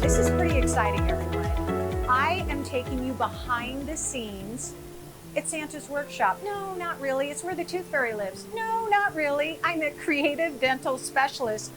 this is pretty exciting, everyone. I am taking you behind the scenes at Santa's workshop. No, not really. It's where the tooth fairy lives. No, not really. I'm a creative dental specialist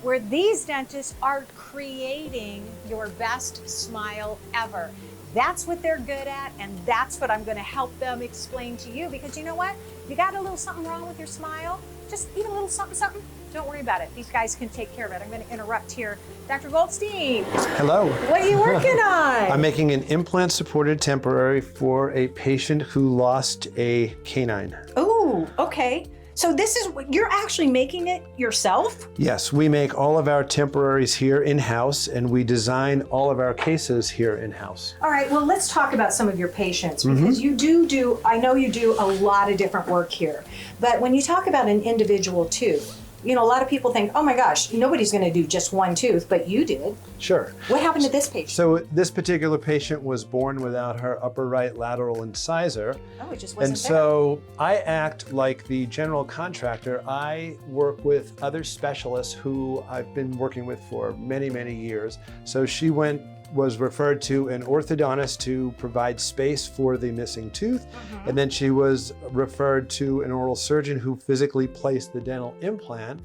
where these dentists are creating your best smile ever. That's what they're good at, and that's what I'm going to help them explain to you, because you know what? You got a little something wrong with your smile, just even a little something, something, don't worry about it. These guys can take care of it. I'm going to interrupt here. Dr. Goldstein. Hello. What are you working on? I'm making an implant-supported temporary for a patient who lost a canine. Oh, okay. So this is, you're actually making it yourself? Yes, we make all of our temporaries here in-house, and we design all of our cases here in-house. All right, well, let's talk about some of your patients, because you do, I know you do a lot of different work here. But when you talk about an individual tooth, you know, a lot of people think, oh my gosh, nobody's going to do just one tooth, but you did. Sure. What happened to this patient? So this particular patient was born without her upper right lateral incisor. Oh, it just wasn't And so I act like the general contractor. I work with other specialists who I've been working with for many, many years. So she was referred to an orthodontist to provide space for the missing tooth. And then she was referred to an oral surgeon who physically placed the dental implant.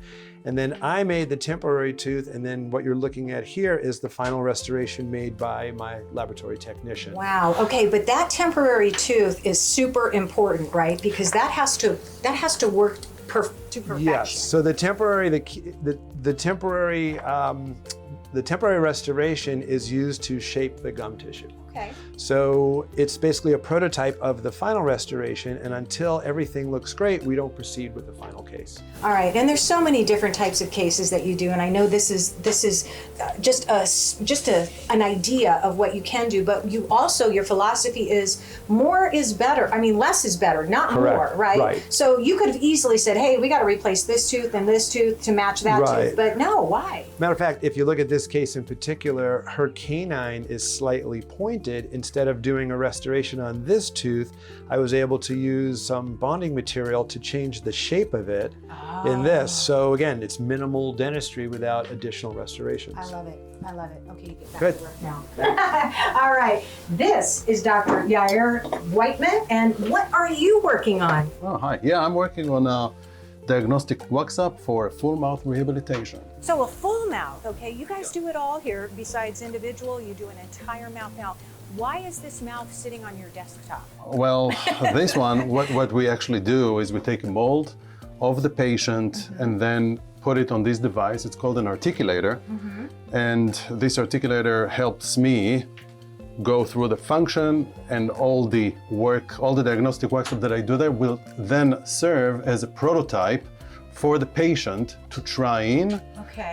And then I made the temporary tooth, and then what you're looking at here is the final restoration made by my laboratory technician. Wow, okay, but that temporary tooth is super important, right? Because that has to work to perfection. Yes, so the temporary restoration is used to shape the gum tissue. Okay. So it's basically a prototype of the final restoration, and until everything looks great, we don't proceed with the final case. All right, and there's so many different types of cases that you do, and I know this is just an idea of what you can do, but you also, your philosophy is more is better. I mean, less is better, not Correct. more, right? Right. So you could have easily said, hey, we got to replace this tooth and this tooth to match that Right. tooth, but no, why? Matter of fact, if you look at this case in particular, her canine is slightly pointed. Instead of doing a restoration on this tooth, I was able to use some bonding material to change the shape of it in this. So again, it's minimal dentistry without additional restorations. I love it. I love it. Okay, you get back Good. to work now. All right, this is Dr. Yair Whiteman, and what are you working on? Oh, hi. Yeah, I'm working on a diagnostic wax-up for full mouth rehabilitation. So a full mouth, okay? You guys do it all here. Besides individual, you do an entire mouth. Now, why is this mouth sitting on your desktop? Well, this one, what we actually do is we take a mold of the patient and then put it on this device. It's called an articulator. And this articulator helps me go through the function, and all the work, all the diagnostic work that I do there will then serve as a prototype for the patient to try in,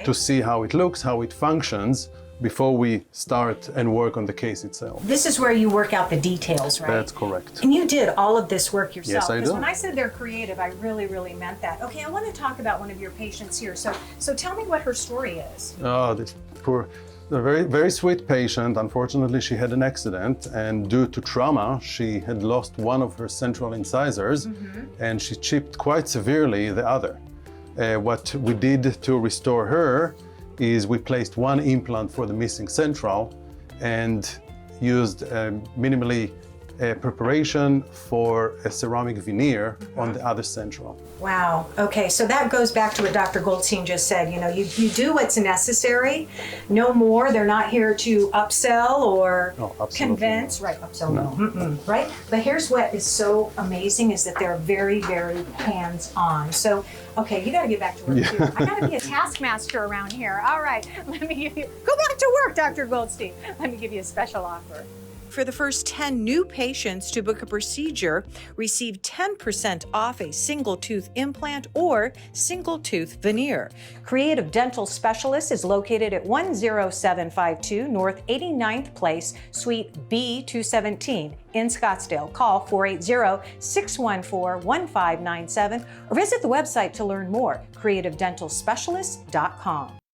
to see how it looks, how it functions, before we start and work on the case itself. This is where you work out the details, right? That's correct. And you did all of this work yourself. Yes, I Because do. when I said they're creative, I really, really meant that. Okay, I want to talk about one of your patients here. So tell me what her story is. Oh, this poor, a very, very sweet patient. Unfortunately, she had an accident, and due to trauma, she had lost one of her central incisors, and she chipped quite severely the other. What we did to restore her is we placed one implant for the missing central and used minimally preparation for a ceramic veneer on the other central. Wow. Okay, so that goes back to what Dr. Goldstein just said. You know, you do what's necessary, no more. They're not here to upsell or convince. Right, upsell, no. Right? But here's what is so amazing is that they're very, very hands-on. So, okay, you got to get back to work too. I got to be a taskmaster around here. All right, let me give you, go back to work, Dr. Goldstein. Let me give you a special offer. For the first 10 new patients to book a procedure, receive 10% off a single tooth implant or single tooth veneer. Creative Dental Specialist is located at 10752 North 89th Place, Suite B217 in Scottsdale. Call 480-614-1597 or visit the website to learn more, creativedentalspecialist.com.